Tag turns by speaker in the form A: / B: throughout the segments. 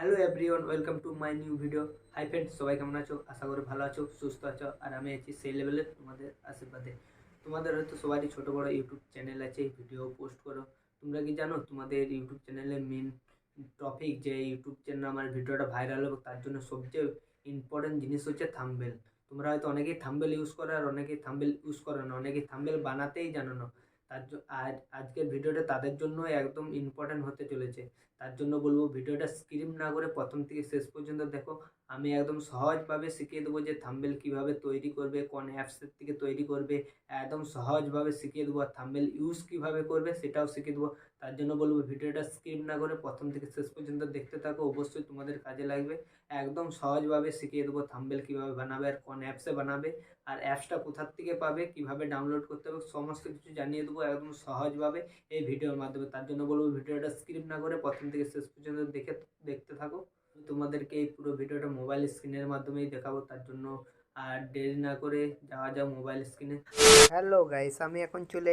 A: Hello everyone, welcome to my new video. Hi friends, সবাই কেমন আছো? আশা করি ভালো আছো, সুস্থ আছো। আর আমি আছি সেই লেভেলে তোমাদের আশীর্বাদে। তোমাদের হয়তো সবারই ছোটো বড়ো ইউটিউব চ্যানেল আছে, ভিডিও পোস্ট করো। তোমরা কি জানো তোমাদের ইউটিউব চ্যানেলের মেন টপিক, যে ইউটিউব চ্যানেল আমার ভিডিওটা ভাইরাল হবে তার জন্য সবচেয়ে ইম্পর্টেন্ট জিনিস হচ্ছে থাম্বনেল। তোমরা হয়তো অনেকেই থাম্বনেল ইউজ করো, আর অনেকেই থাম্বনেল ইউজ করো না, অনেকেই থাম্বনেল বানাতেই জানো না। আজকের ভিডিওটা তাদের জন্য একদম ইম্পর্টেন্ট হতে চলেছে। তার জন্য বলবো ভিডিওটা স্কিপ না করে প্রথম থেকে শেষ পর্যন্ত দেখো। আমি একদম সহজভাবে শিখিয়ে দেবো যে থাম্বনেল কিভাবে তৈরি করবে, কোন অ্যাপসের থেকে তৈরি করবে, একদম সহজভাবে শিখিয়ে দেবো। আর থাম্বনেল ইউজ কিভাবে করবে সেটাও শিখিয়ে দেবো। তার জন্য বলবো ভিডিওটা স্কিপ না করে প্রথম থেকে শেষ পর্যন্ত দেখতে থাকো, অবশ্যই তোমাদের কাজে লাগবে। একদম সহজভাবে শিখিয়ে দেবো থাম্বনেল কিভাবে বানাবে, আর কোন অ্যাপসে বানাবে, আর অ্যাপসটা কোথার থেকে পাবে, কিভাবে ডাউনলোড করতে হবে, সমস্ত কিছু জানিয়ে দেবো একদম সহজভাবে এই ভিডিওর মাধ্যমে। তার জন্য বলবো ভিডিওটা স্কিপ না করে প্রথম থেকে শেষ পর্যন্ত দেখতে থাকো। তোমাদেরকে এই পুরো ভিডিওটা মোবাইল স্ক্রিনের মাধ্যমেই দেখাবো, তার জন্য আর দেরি না করে যাওয়া যাও মোবাইল স্ক্রিনে। হ্যালো গাইস, আমি এখন চলে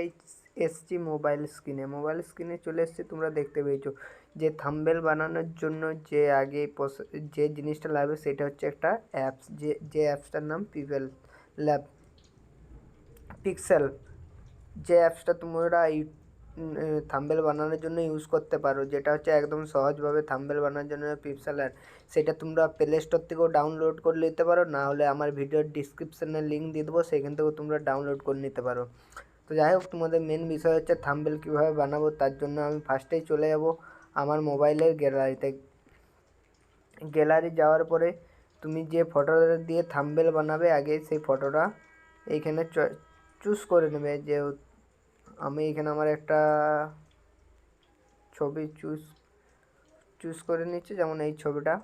A: এসেছি মোবাইল স্ক্রিনে চলে এসেছি। তোমরা দেখতে পেয়েছো যে থাম্বনেল বানানোর জন্য যে জিনিসটা লাগবে সেটা হচ্ছে একটা অ্যাপস, যে অ্যাপসটার নাম ল্যাব পিক্সেল। যে অ্যাপসটা তোমরা থাম্বনেল বানানোর জন্য ইউজ করতে পারো, যেটা হচ্ছে একদম সহজভাবে থাম্বনেল বানানোর জন্য পিক্সেল অ্যাপ। সেটা তোমরা প্লে স্টোর থেকেও ডাউনলোড করে নিতে পারো, না হলে আমার ভিডিওর ডিসক্রিপশানে লিঙ্ক দিয়ে দেবো, সেখান থেকেও তোমরা ডাউনলোড করে নিতে পারো। তো যাই হোক, তোমাদের মেন বিষয় হচ্ছে থাম্বনেল কীভাবে বানাবো। তার জন্য আমি ফার্স্টেই চলে যাব আমার মোবাইলের গ্যালারিতে। গ্যালারি যাওয়ার পরে তুমি যে ফটোটা দিয়ে থাম্বনেল বানাবে, আগে সেই ফটোটা এইখানে চুজ করে নেবে। যে আমি এখানে আমার একটা ছবি চুজ করে নিচ্ছি, যেমন এই ছবিটা।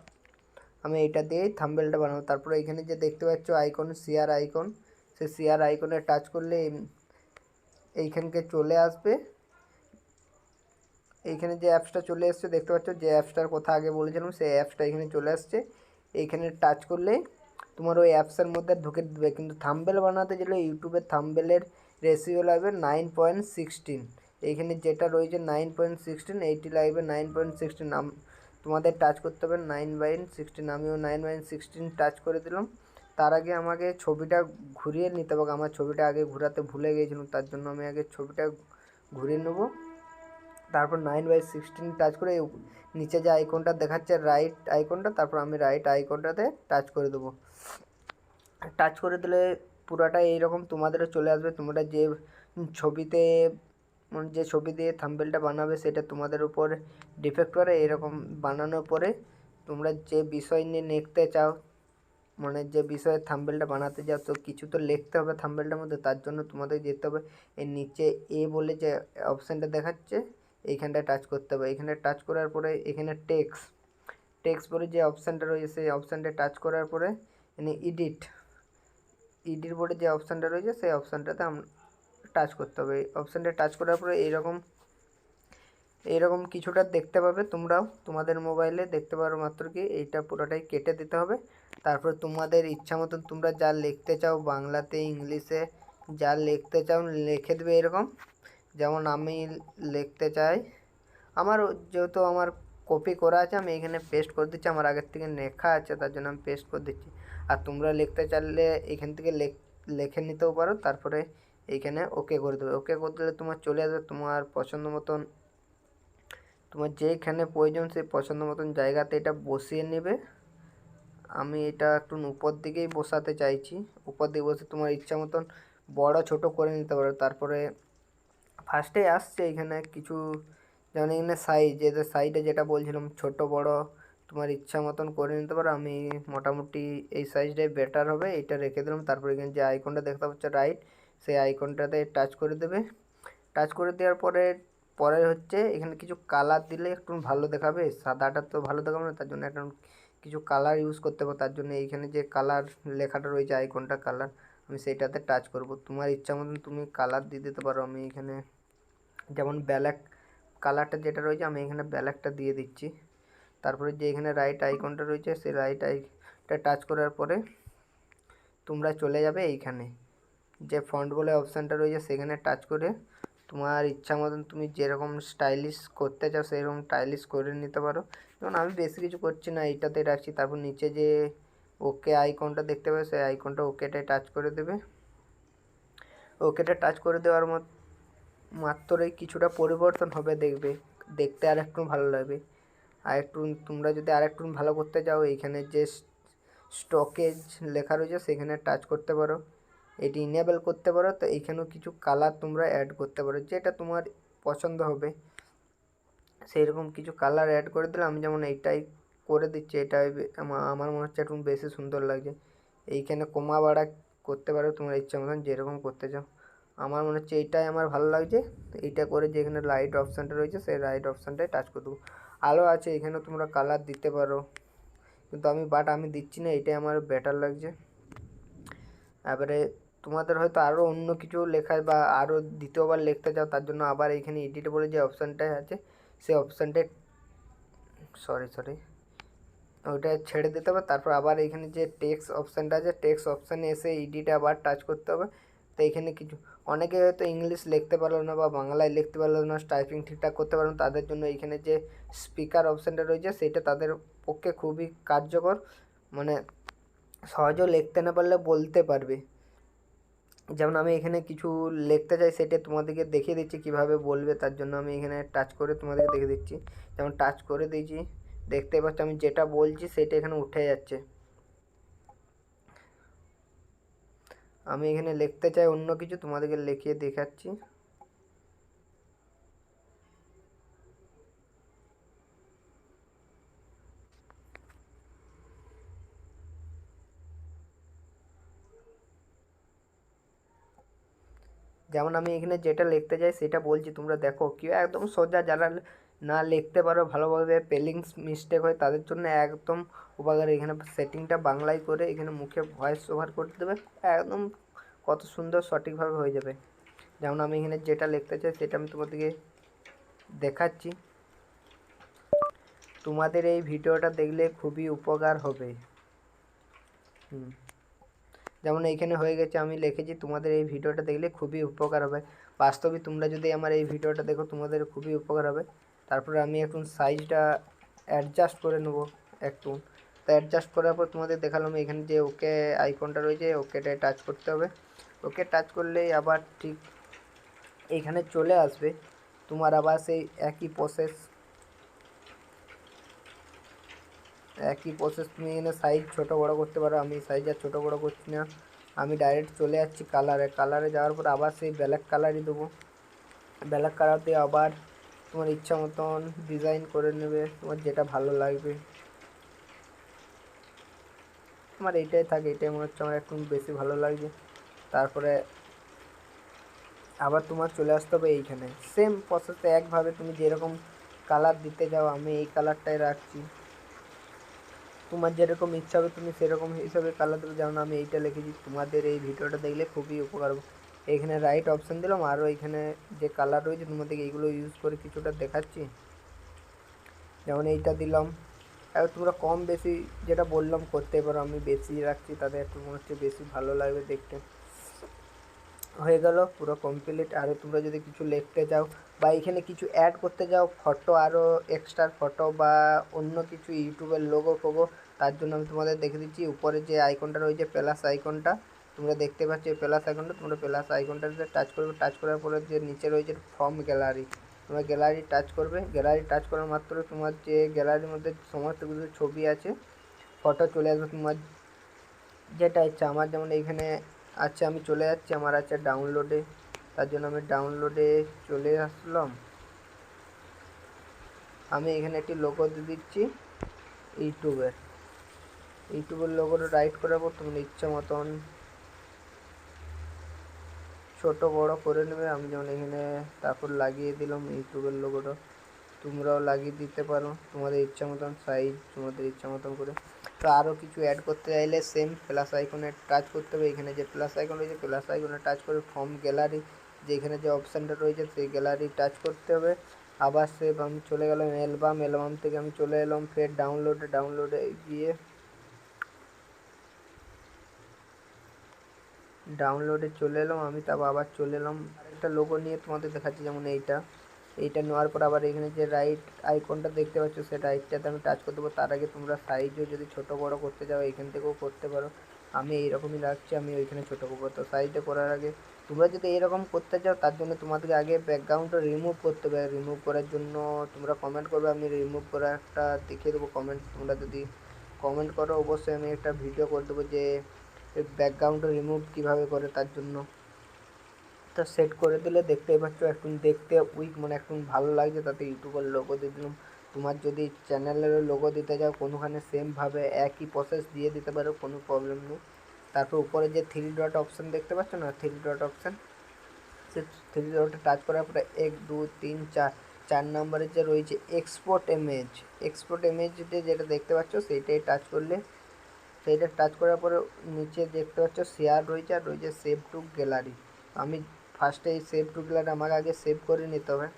A: আমি এইটা দিয়েই থাম্বনেলটা বানাবো। তারপরে এখানে যে দেখতে পাচ্ছ আইকন, শেয়ার আইকন, সেই শেয়ার আইকনে টাচ করলে এইখানকে চলে আসবে। এইখানে যে অ্যাপসটা চলে এসছে দেখতে পাচ্ছ, যে অ্যাপসটার কথা আগে বলেছিলাম সেই অ্যাপসটা এখানে চলে আসছে। এইখানে টাচ করলে তোমার ওই অ্যাপসের মধ্যে ঢুকে দেবে। কিন্তু থাম্বনেল বানাতে গেলে ইউটিউবের থাম্বনেলের রেশিও লাগবে 9.16। এইখানে যেটা রয়েছে 9.16, এইটি লাগবে 9.16। তোমাদের টাচ করতে হবে 9/16। আমিও 9/16 টাচ করে দিলাম। তার আগে আমাকে ছবিটা ঘুরিয়ে নিতে হবে। আমার ছবিটা আগে ঘোরাতে ভুলে গিয়েছিলাম, তার জন্য আমি আগে ছবিটা ঘুরিয়ে নেব। তারপর 9/16 টাচ করে নিচে যে আইকনটা দেখাচ্ছে রাইট আইকনটা, তারপর আমি রাইট আইকনটাতে টাচ করে দেবো। টাচ করে দিলে পুরাটা এইরকম তোমাদেরও চলে আসবে। তোমরা ছবিতে যে ছবি দিয়ে থাম্বনেলটা বানাবে সেটা তোমাদের উপর ডিপেন্ড করে। এরকম বানানোর পরে তোমরা যে বিষয় নিয়ে লিখতে চাও, মানে যে বিষয়ে থাম্বনেলটা বানাতে যাও, তো কিছু তো লিখতে হবে থাম্বনেলটার মধ্যে। তার জন্য তোমাদের যেতে হবে এর নিচে বলে যে অপশানটা দেখাচ্ছে, এইখানটায় টাচ করতে হবে। এইখানে টাচ করার পরে এখানে টেক্সট বলে যে অপশানটা রয়েছে, সেই অপশানটা টাচ করার পরে এখানে এডিট বোর্ডে যে অপশানটা রয়েছে সেই অপশানটাতে টাচ করতে হবে। অপশানটা টাচ করার পরে এইরকম কিছুটা দেখতে পাবে। তোমরাও তোমাদের মোবাইলে দেখতে পারো। মাত্র কি এইটা পুরোটাই কেটে দিতে হবে। তারপর তোমাদের ইচ্ছা মতন তোমরা যা লিখতে চাও, বাংলাতে ইংলিশে যা লিখতে চাও লিখে দেবে এরকম। যেমন আমি লিখতে চাই, যেহেতু আমার কপি করা আছে, আমি এখানে পেস্ট করে দিচ্ছি। আমার আগের থেকে লেখা আছে তার জন্য আমি পেস্ট করে দিচ্ছি। আর তোমরা লিখতে চাইলে এখান থেকে লিখে নিতেও পারো। তারপরে এইখানে ওকে করে দেবে। ওকে করে দিলে তোমার চলে আসবে তোমার পছন্দ মতন, তোমার যেখানে প্রয়োজন সেই পছন্দ মতন জায়গাতে এটা বসিয়ে নেবে। আমি এটা একটু উপর দিকেই বসাতে চাইছি। উপর দিকে বসে তোমার ইচ্ছা মতন বড় ছোট করে নিতে পারো। তারপরে ফার্স্টে আসছে এখানে কিছু, যেমন এখানে সাইডে যেটা বলছিলাম ছোট বড় তোমার ইচ্ছা মতন করে নিতে পারো। আমি মোটামুটি এই সাইজটাই বেটার হবে, এটা রেখে দিলাম। তারপরে এখানে যে আইকনটা দেখতে পাচ্ছ রাইট, সেই আইকনটাতে টাচ করে দেবে। টাচ করে দেওয়ার পরে হচ্ছে এখানে কিছু কালার দিলে একটু ভালো দেখাবে। সাদাটা তো ভালো দেখাবে না, তার জন্য একটা কিছু কালার ইউজ করতে হবে। তার জন্য এইখানে যে কালার লেখাটা রয়েছে আইকনটা কালার, আমি সেইটাতে টাচ করব। তোমার ইচ্ছা মতন তুমি কালার দিয়ে দিতে পারো। আমি এখানে যেমন ব্ল্যাক কালারটা যেটা রয়েছে আমি এখানে ব্ল্যাকটা দিয়ে দিচ্ছি। তারপরে যে এখানে রাইট আইকনটা রয়েছে সেই রাইট আইকনটা টাচ করার পরে তোমরা চলে যাবে এইখানে যে ফন্ট বলে অপশানটা রয়েছে সেখানে টাচ করে তোমার ইচ্ছা মতন তুমি যেরকম স্টাইলিশ করতে চাও সেরকম স্টাইলিশ করে নিতে পারো। যেমন আমি বেশি কিছু করছি না, এইটাতে রাখছি। তারপর নিচে যে ওকে আইকনটা দেখতে পাবে সেই আইকনটা ওকেটায় টাচ করে দেবে। ওকেটা টাচ করে দেওয়ার মাত্রই কিছুটা পরিবর্তন হবে, দেখবে দেখতে আর একটু ভালো লাগবে। আর একটু তোমরা যদি আর একটু ভালো করতে চাও, এইখানে যে স্টকেজ লেখা রয়েছে সেখানে টাচ করতে পারো, এটি ইনেবল করতে পারো। তো এইখানেও কিছু কালার তোমরা অ্যাড করতে পারো, যেটা তোমার পছন্দ হবে সেই রকম কিছু কালার অ্যাড করে দিলে। আমি যেমন এইটাই করে দিচ্ছি, এটাই আমার মনে হচ্ছে একটু বেশি সুন্দর লাগছে। এইখানে কমা বাড়া করতে পারো তোমার ইচ্ছা মতন যেরকম করতে চাও। আমার মনে হচ্ছে এইটাই আমার ভালো লাগছে। এইটা করে যেখানে লাইট অপশানটা রয়েছে সেই লাইট অপশানটায় টাচ করে দেবো। আলো আছে, এখানে তোমরা কালার দিতে পারো, কিন্তু আমি দিচ্ছি না, এটাই আমার বেটার লাগছে। এবারে তোমাদের হয়তো আরও অন্য কিছু লেখা বা আরও দ্বিতীয়বার লিখতে চাও, তার জন্য আবার এইখানে এডিট বলে যে অপশানটা আছে সেই অপশানটায় সরি ওইটা ছেড়ে দিতে হবে। তারপর আবার এইখানে যে টেক্সট অপশানটা আছে টেক্সট অপশানে এসে এডিটে আবার টাচ করতে হবে। তো এইখানে কিছু অনেকে হয়তো ইংলিশ লিখতে পারলো না বা বাংলায় লিখতে পারলো না, টাইপিং ঠিকঠাক করতে পারলো না, তাদের জন্য এইখানে যে স্পিকার অপশানটা রয়েছে সেটা তাদের পক্ষে খুবই কার্যকর। মানে সহজেও লিখতে না পারলে বলতে পারবে। যেমন আমি এখানে কিছু লিখতে চাই সেটা তোমাদেরকে দেখিয়ে দিচ্ছি কিভাবে বলবে, তার জন্য আমি এখানে টাচ করে তোমাদেরকে দেখিয়ে দিচ্ছি। যেমন টাচ করে দিয়েছি, দেখতে পাচ্ছ আমি যেটা বলছি সেটা এখানে উঠে যাচ্ছে। আমি এখানে লিখতে চাই অন্য কিছু, তোমাদেরকে লিখিয়ে দেখাচ্ছি। যেমন আমি এখানে যেটা লিখতে চাই সেটা বলছি, তোমরা দেখো কি একদম সোজা। যারা না লিখতে পারো ভালোভাবে, স্পেলিংস মিস্টেক হয়, তাদের জন্য একদম উপকার। এখানে সেটিংটা বাংলায় করে এখানে মুখে ভয়েস ওভার করে দেবে, একদম কত সুন্দর সঠিকভাবে হয়ে যাবে। যেমন আমি এখানে যেটা লিখতে চাই সেটা আমি তোমাদেরকে দেখাচ্ছি। তোমাদের এই ভিডিওটা দেখলে খুবই উপকার হবে। যেমন এইখানে হয়ে গেছে, আমি লিখেছি তোমাদের এই ভিডিওটা দেখলে খুবই উপকার হবে। বাস্তবে তোমরা যদি আমার এই ভিডিওটা দেখো তোমাদের খুবই উপকার হবে। তারপরে আমি এখন সাইজটা অ্যাডজাস্ট করে নেবো একটু। তো অ্যাডজাস্ট করার পর তোমাদের দেখালাম এখানে যে ওকে আইকনটা রয়েছে ওকেটায় টাচ করতে হবে। ওকে টাচ করলেই আবার ঠিক এইখানে চলে আসবে তোমার আবার সেই একই প্রসেস তুমি এখানে সাইজ ছোটো বড়ো করতে পারো। আমি সাইজ আর ছোটো বড়ো করছি না, আমি ডাইরেক্ট চলে যাচ্ছি কালারে যাওয়ার পর আবার সেই ব্ল্যাক কালারই দেবো। ব্ল্যাক কালার দিয়ে আবার তোমার ইচ্ছা মতন ডিজাইন করে নেবে, তোমার যেটা ভালো লাগবে। আমার এইটাই থাকে, এটাই মনে হচ্ছে আমার একটু বেশি ভালো লাগছে। তারপরে আবার তোমার চলে আসতে হবে এইখানে সেম প্রসেসে একভাবে তুমি যেরকম কালার দিতে যাও, আমি এই কালারটাই রাখছি। তোমার যেরকম ইচ্ছা হবে তুমি সেরকম হিসাবে কালার দেবে। যেমন আমি এইটা লিখেছি তোমাদের এই ভিডিওটা দেখলে খুবই উপকার হবে। এখানে রাইট অপশান দিলাম, আরও এখানে যে কালার রয়েছে তোমাদেরকে এইগুলো ইউজ করে কিছুটা দেখাচ্ছি। যেমন এইটা দিলাম, আর তোমরা কম বেশি যেটা বললাম করতে পারো, আমি বেশি রাখছি তাদের একটু মনে হচ্ছে বেশি ভালো লাগবে দেখতে। হয়ে গেল পুরো কমপ্লিট। আরও তোমরা যদি কিছু লিখতে চাও বা এখানে কিছু অ্যাড করতে চাও, ফটো আরও এক্সট্রা ফটো বা অন্য কিছু ইউটিউবের লোগো ফোগো, তার জন্য আমি তোমাদের দেখে দিচ্ছি। উপরে যে আইকনটা রয়েছে প্লাস আইকনটা তোমরা দেখতে পাচ্ছ, এই প্লাস আইকনটা তোমরা প্লাস আইকনটাতে টাচ করবে। টাচ করার পরে যে নিচে রয়েছে ফ্রম গ্যালারি, তোমরা গ্যালারি টাচ করবে। গ্যালারি টাচ করার মাত্র তোমার যে গ্যালারির মধ্যে সমস্ত কিছু ছবি আছে ফটো চলে আসবে তোমার যেটা ইচ্ছা। আমার যেমন এইখানে আচ্ছা আমি চলে যাচ্ছি, আমার আছে ডাউনলোডে, তার জন্য আমি ডাউনলোডে চলে আসলাম। আমি এখানে একটি লোগো দিয়ে দিচ্ছি ইউটিউবের লোগোটা রাইট করার পর তোমরা ইচ্ছা মতন ছোট বড় করে নেবে। আমি যেমন এখানে তারপর লাগিয়ে দিলাম ইউটিউবের লোগোটা, তোমরাও লাগিয়ে দিতে পারো তোমাদের ইচ্ছা মতন সাইজ, তোমাদের ইচ্ছা মতন করে। তো আরও কিছু অ্যাড করতে চাইলে সেম প্লাস আইকনে টাচ করতে হবে। এখানে যে প্লাস আইকন রয়েছে প্লাস আইকনে টাচ করে ফ্রম গ্যালারি যে এখানে যে অপশানটা রয়েছে সেই গ্যালারি টাচ করতে হবে। আবার সে আমি চলে গেলাম অ্যালবাম থেকে আমি চলে এলাম ফের ডাউনলোডে গিয়ে ডাউনলোডে চলে এলাম আমি, তারপর আবার চলে এলাম একটা লোগো নিয়ে তোমাদের দেখাচ্ছি, যেমন এইটা নেওয়ার পর আবার এখানে যে রাইট আইকনটা দেখতে পাচ্ছ সেই রাইটটাতে আমি টাচ করে দেবো। তার আগে তোমরা সাইজও যদি ছোটো বড়ো করতে যাও এখান থেকেও করতে পারো। আমি এইরকমই রাখছি, আমি ওইখানে ছোটো করবো। তো সাইজটা করার আগে তোমরা যদি এইরকম করতে চাও তার জন্য তোমাদেরকে আগে ব্যাকগ্রাউন্ডটা রিমুভ করতে হবে। রিমুভ করার জন্য তোমরা কমেন্ট করবে, আমি রিমুভ করা একটা দেখিয়ে দেবো কমেন্ট। তোমরা যদি কমেন্ট করো অবশ্যই আমি একটা ভিডিও করে দেবো যে ব্যাকগ্রাউন্ডটা রিমুভ কীভাবে করে তার জন্য। তো সেট করে দিলে দেখতেই পাচ্ছ একটু দেখতে উইক মানে একটু ভালো লাগছে, তাতে ইউটিউবের লোগো দিয়ে দিলাম। তোমার যদি চ্যানেলেরও লোগো দিতে যাও কোনোখানে সেমভাবে একই প্রসেস দিয়ে দিতে পারো, কোনো প্রবলেম নেই। তারপর উপরে যে 3 ডট অপশান দেখতে পাচ্ছ না, 3 ডট অপশান, সে 3 ডটে টাচ করার পরে 1 2 3 4 নম্বরে যে রয়েছে এক্সপোর্ট ইমেজে যেটা দেখতে পাচ্ছ সেইটাই টাচ করলে, সেইটা টাচ করার পরে নিচে দেখতে পাচ্ছ শেয়ার রয়েছে আর রয়েছে সেভ টু গ্যালারি। আমি ফার্স্টে এই সেভ টু গ্যালারি আমাকে আগে সেভ করে নিতে হবে।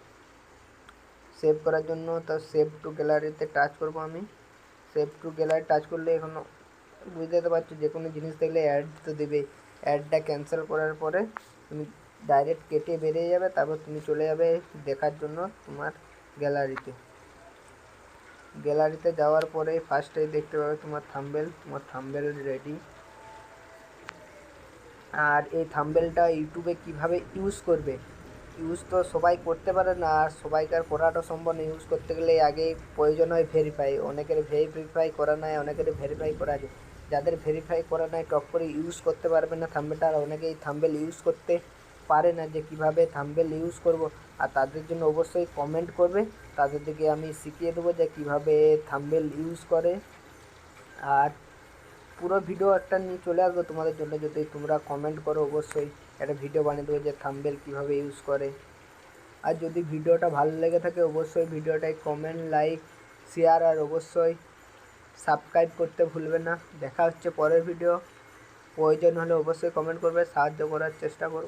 A: সেভ করার জন্য তো সেভ টু গ্যালারিতে টাচ করব আমি। সেভ টু গ্যালারি টাচ করলে এখনও বুঝতে পারছো যে কোনো জিনিস দেখলে অ্যাড তো দেবে। অ্যাডটা ক্যান্সেল করার পরে তুমি ডাইরেক্ট কেটে বেরিয়ে যাবে, তারপর তুমি চলে যাবে দেখার জন্য তোমার গ্যালারিতে যাওয়ার পরে ফার্স্টেই দেখতে পাবে তোমার থাম্বনেল রেডি। আর এই থাম্বনেলটা ইউটিউবে কিভাবে ইউজ করবে, ইউজ তো সবাই করতে পারে না, আর সবাইকার করাটা সম্ভব না। ইউজ করতে গেলে আগে প্রয়োজন হয় ভেরিফাই। অনেকের ভেরিফাই করা নাই, অনেকের ভেরিফাই করা আছে। যাদের ভেরিফাই করা নাই টপ করে ইউজ করতে পারবে না থাম্বনেলটা। আর অনেকেই থাম্বনেল ইউজ করতে পারে না যে কীভাবে থাম্বনেল ইউজ করব, আর তাদের জন্য অবশ্যই কমেন্ট করবে, তাদের দিকে আমি শিখিয়ে দেবো যে কীভাবে থাম্বনেল ইউজ করে। আর পুরো ভিডিও একটা নিয়ে চলে আসবো তোমাদের জন্য, যদি তোমরা কমেন্ট করো অবশ্যই একটা ভিডিও বানিয়ে দেবো যে থাম্বনেল কীভাবে ইউজ করে। আর যদি ভিডিওটা ভালো লেগে থাকে অবশ্যই ভিডিওটায় কমেন্ট, লাইক, শেয়ার আর অবশ্যই সাবস্ক্রাইব করতে ভুলবে না। দেখা হচ্ছে পরের ভিডিও। প্রয়োজন হলে অবশ্যই কমেন্ট করবে, সাহায্য করার চেষ্টা করব।